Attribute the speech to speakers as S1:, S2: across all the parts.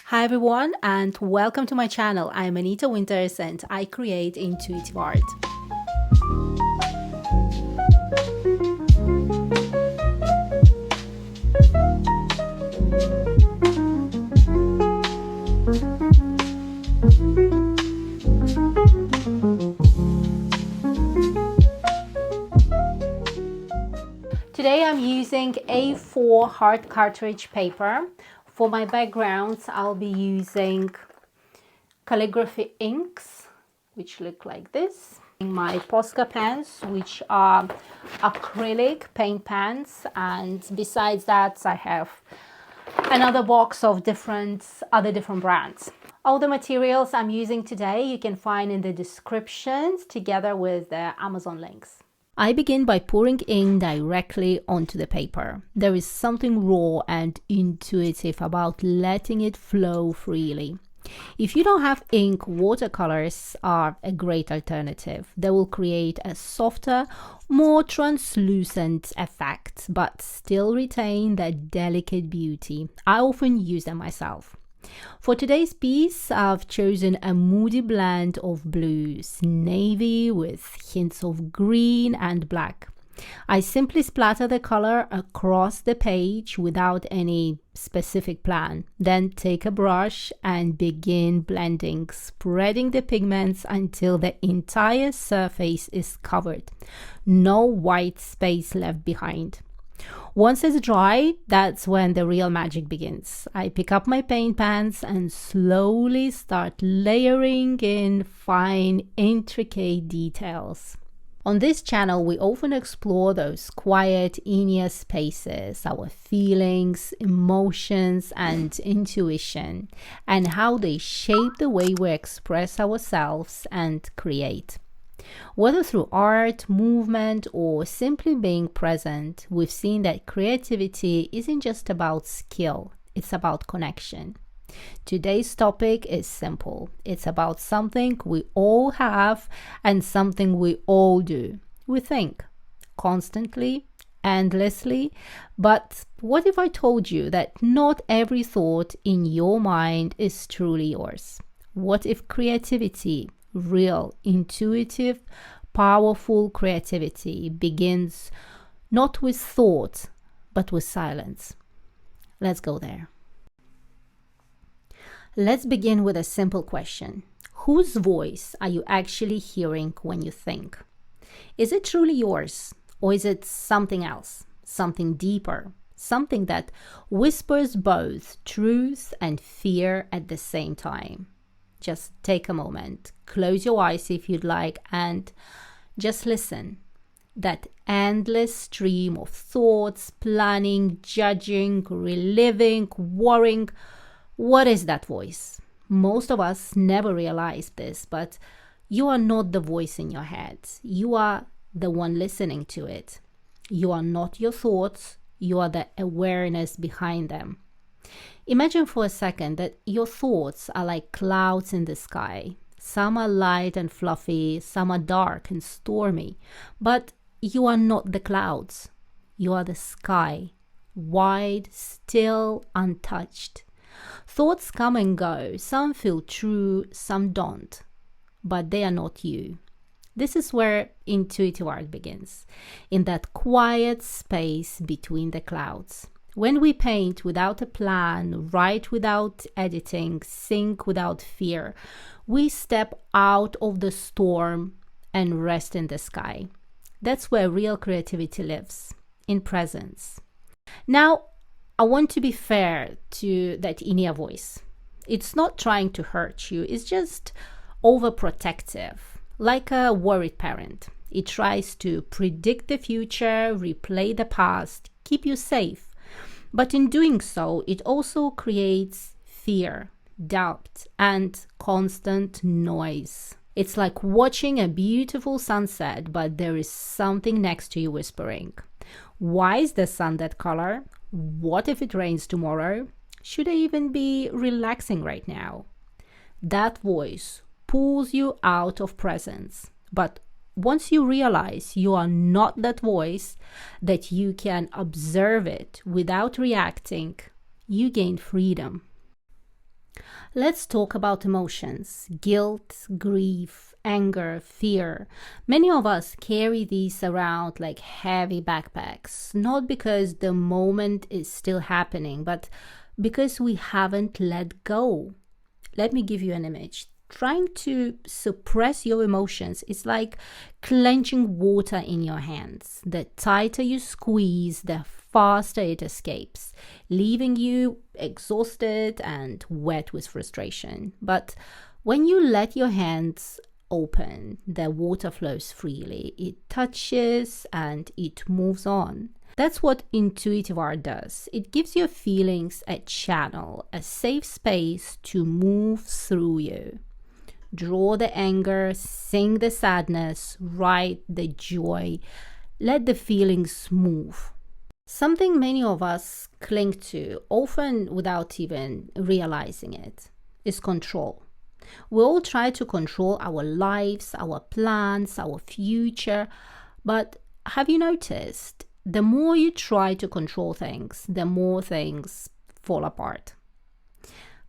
S1: Hi everyone and welcome to my channel. I'm Anita Winters and I create intuitive art. Today I'm using A4 hard cartridge paper. For my backgrounds I'll be using calligraphy inks which look like this. My Posca pens which are acrylic paint pens, and besides that I have another box of other different brands. All the materials I'm using today you can find in the descriptions together with the Amazon links. I begin by pouring ink directly onto the paper. There is something raw and intuitive about letting it flow freely. If you don't have ink, watercolors are a great alternative. They will create a softer, more translucent effect, but still retain that delicate beauty. I often use them myself. For today's piece, I've chosen a moody blend of blues, navy with hints of green and black. I simply splatter the color across the page without any specific plan. Then take a brush and begin blending, spreading the pigments until the entire surface is covered. No white space left behind. Once it's dry, that's when the real magic begins. I pick up my paint pans and slowly start layering in fine, intricate details. On this channel, we often explore those quiet inner spaces, our feelings, emotions, and intuition, and how they shape the way we express ourselves and create. Whether through art, movement, or simply being present, we've seen that creativity isn't just about skill, it's about connection. Today's topic is simple. It's about something we all have and something we all do. We think constantly, endlessly, but what if I told you that not every thought in your mind is truly yours? What if creativity, real, intuitive, powerful creativity begins not with thought, but with silence? Let's go there. Let's begin with a simple question. Whose voice are you actually hearing when you think? Is it truly yours, or is it something else, something deeper, something that whispers both truth and fear at the same time? Just take a moment, close your eyes if you'd like, and just listen. That endless stream of thoughts, planning, judging, reliving, worrying. What is that voice? Most of us never realize this, but you are not the voice in your head. You are the one listening to it. You are not your thoughts. You are the awareness behind them. Imagine for a second that your thoughts are like clouds in the sky. Some are light and fluffy, some are dark and stormy. But you are not the clouds. You are the sky, wide, still, untouched. Thoughts come and go. Some feel true, some don't. But they are not you. This is where intuitive art begins, in that quiet space between the clouds. When we paint without a plan, write without editing, think without fear, we step out of the storm and rest in the sky. That's where real creativity lives, in presence. Now, I want to be fair to that inner voice. It's not trying to hurt you, it's just overprotective, like a worried parent. It tries to predict the future, replay the past, keep you safe. But in doing so, it also creates fear, doubt, and constant noise. It's like watching a beautiful sunset, but there is something next to you whispering. Why is the sun that color? What if it rains tomorrow? Should I even be relaxing right now? That voice pulls you out of presence. But once you realize you are not that voice, that you can observe it without reacting, you gain freedom. Let's talk about emotions: guilt, grief, anger, fear. Many of us carry these around like heavy backpacks, not because the moment is still happening, but because we haven't let go. Let me give you an image. Trying to suppress your emotions is like clenching water in your hands. The tighter you squeeze, the faster it escapes, leaving you exhausted and wet with frustration. But when you let your hands open, the water flows freely. It touches and it moves on. That's what intuitive art does. It gives your feelings a channel, a safe space to move through you. Draw the anger, sing the sadness, write the joy. Let the feelings move. Something many of us cling to, often without even realizing it, is control. We all try to control our lives, our plans, our future. But have you noticed? The more you try to control things, the more things fall apart.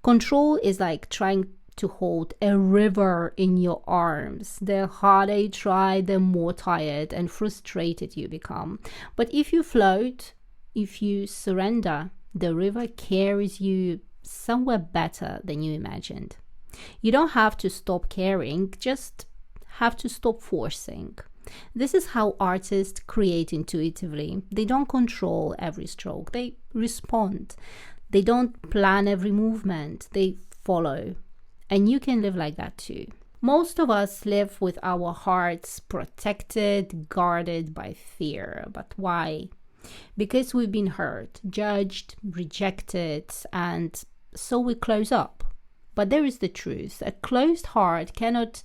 S1: Control is like trying to hold a river in your arms. The harder you try, the more tired and frustrated you become. But if you float, if you surrender, the river carries you somewhere better than you imagined. You don't have to stop caring, just have to stop forcing. This is how artists create intuitively. They don't control every stroke, they respond. They don't plan every movement, they follow. And you can live like that too. Most of us live with our hearts protected, guarded by fear. But why? Because we've been hurt, judged, rejected, and so we close up. But there is the truth. A closed heart cannot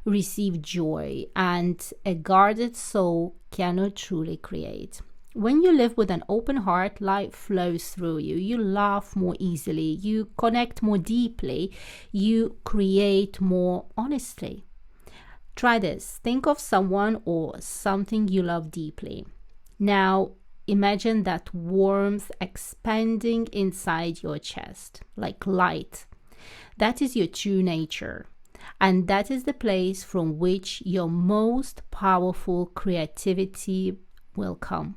S1: receive joy, and a guarded soul cannot truly create. When you live with an open heart, life flows through you. You laugh more easily, you connect more deeply, you create more honestly. Try this. Think of someone or something you love deeply. Now, imagine that warmth expanding inside your chest, like light. That is your true nature. And that is the place from which your most powerful creativity will come.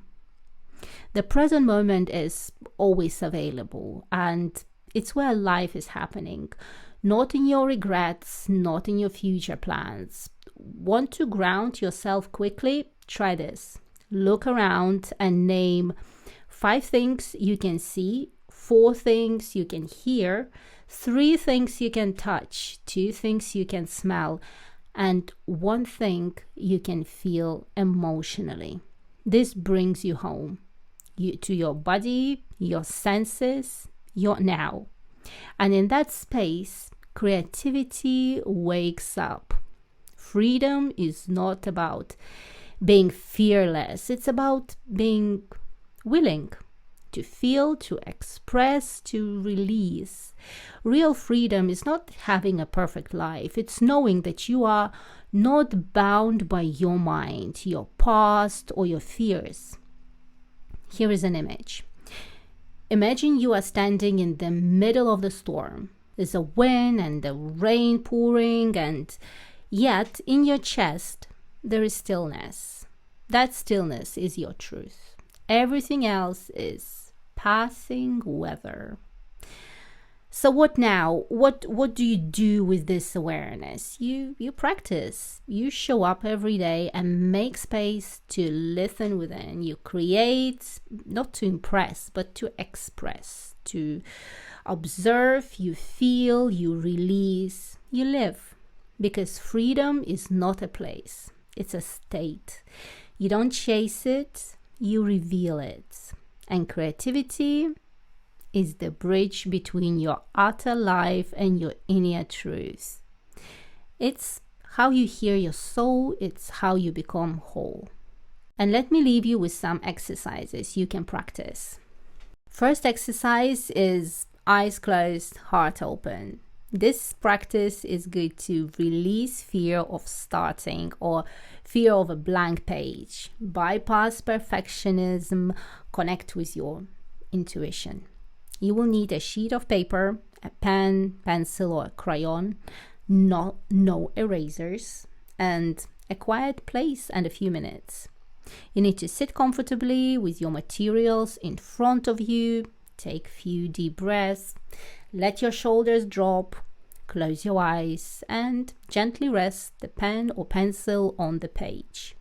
S1: The present moment is always available, and it's where life is happening, not in your regrets, not in your future plans. Want to ground yourself quickly? Try this. Look around and name 5 things you can see, 4 things you can hear, 3 things you can touch, 2 things you can smell, and 1 thing you can feel emotionally. This brings you home. To your body, your senses, your now. And in that space, creativity wakes up. Freedom is not about being fearless. It's about being willing to feel, to express, to release. Real freedom is not having a perfect life. It's knowing that you are not bound by your mind, your past, or your fears. Here is an image. Imagine you are standing in the middle of the storm. There's a wind and the rain pouring, and yet in your chest there is stillness. That stillness is your truth. Everything else is passing weather. So what now? What do you do with this awareness? You practice. You show up every day and make space to listen within. You create, not to impress, but to express, to observe, you feel, you release, you live. Because freedom is not a place, it's a state. You don't chase it, you reveal it. And creativity is the bridge between your outer life and your inner truth. It's how you hear your soul, it's how you become whole. And let me leave you with some exercises you can practice. First exercise is eyes closed, heart open. This practice is good to release fear of starting or fear of a blank page. Bypass perfectionism, connect with your intuition. You will need a sheet of paper, a pen, pencil, or a crayon, no erasers, and a quiet place and a few minutes. You need to sit comfortably with your materials in front of you, take a few deep breaths, let your shoulders drop, close your eyes, and gently rest the pen or pencil on the page.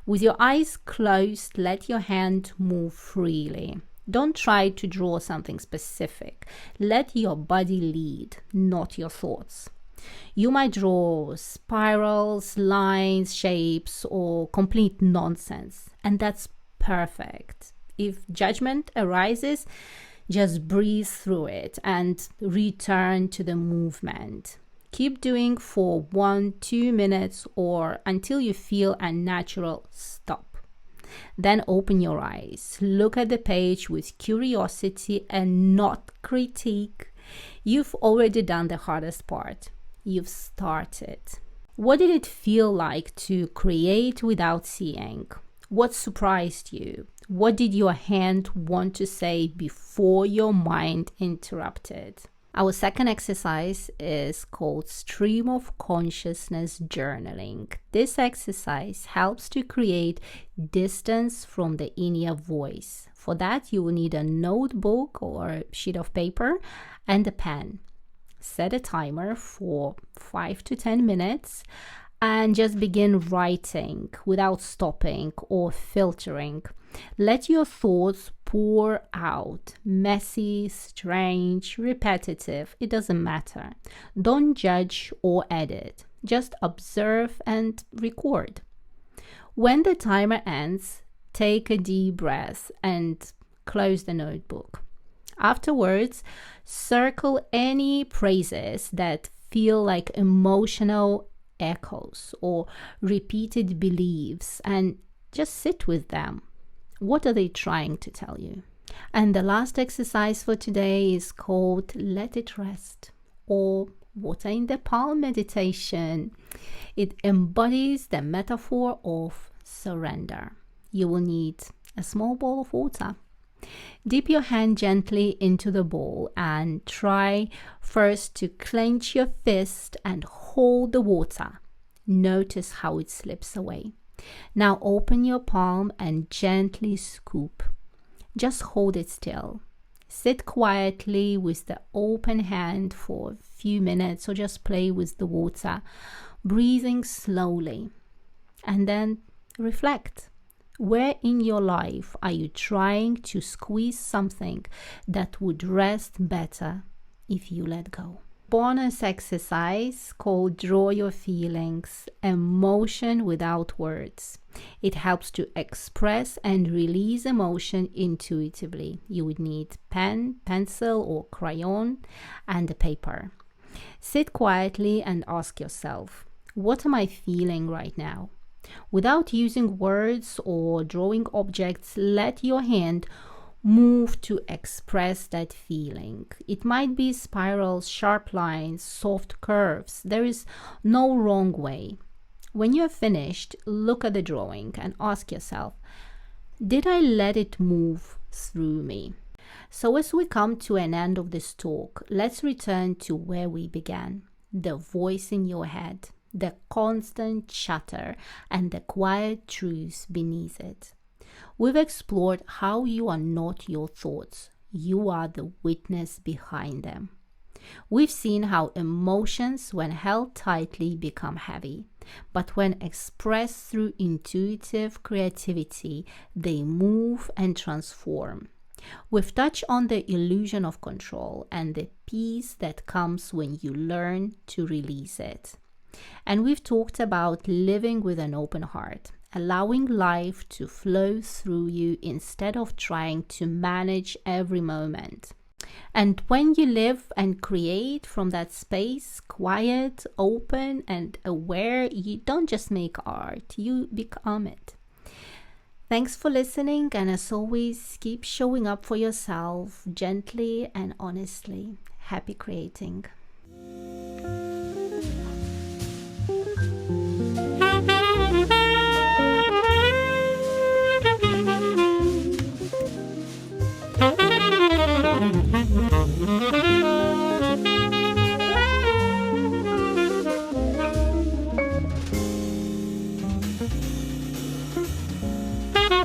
S1: With your eyes closed, let your hand move freely. Don't try to draw something specific. Let your body lead, not your thoughts. You might draw spirals, lines, shapes, or complete nonsense, and that's perfect. If judgment arises, just breathe through it and return to the movement. Keep doing for 1-2 minutes or until you feel a natural stop. Then open your eyes. Look at the page with curiosity and not critique. You've already done the hardest part. You've started. What did it feel like to create without seeing? What surprised you? What did your hand want to say before your mind interrupted? Our second exercise is called Stream of Consciousness Journaling. This exercise helps to create distance from the inner voice. For that, you will need a notebook or a sheet of paper and a pen. Set a timer for 5 to 10 minutes and just begin writing without stopping or filtering. Let your thoughts pour out. Messy, strange, repetitive, it doesn't matter. Don't judge or edit. Just observe and record. When the timer ends, take a deep breath and close the notebook. Afterwards, circle any phrases that feel like emotional echoes or repeated beliefs and just sit with them. What are they trying to tell you? And the last exercise for today is called Let It Rest or Water in the Palm meditation. It embodies the metaphor of surrender. You will need a small bowl of water. Dip your hand gently into the bowl and try first to clench your fist and hold the water. Notice how it slips away. Now open your palm and gently scoop. Just hold it still. Sit quietly with the open hand for a few minutes or just play with the water, breathing slowly. And then reflect. Where in your life are you trying to squeeze something that would rest better if you let go? Bonus exercise called Draw Your Feelings, Emotion Without Words. It helps to express and release emotion intuitively. You would need pen, pencil, or crayon and a paper. Sit quietly and ask yourself, what am I feeling right now? Without using words or drawing objects, let your hand move to express that feeling. It might be spirals, sharp lines, soft curves. There is no wrong way. When you're finished, look at the drawing and ask yourself, did I let it move through me? So as we come to an end of this talk, let's return to where we began. The voice in your head, the constant chatter, and the quiet truths beneath it. We've explored how you are not your thoughts. You are the witness behind them. We've seen how emotions, when held tightly, become heavy. But when expressed through intuitive creativity, they move and transform. We've touched on the illusion of control and the peace that comes when you learn to release it. And we've talked about living with an open heart, allowing life to flow through you instead of trying to manage every moment. And when you live and create from that space, quiet, open, and aware, you don't just make art, you become it. Thanks for listening, and as always, keep showing up for yourself gently and honestly. Happy creating.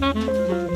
S1: you.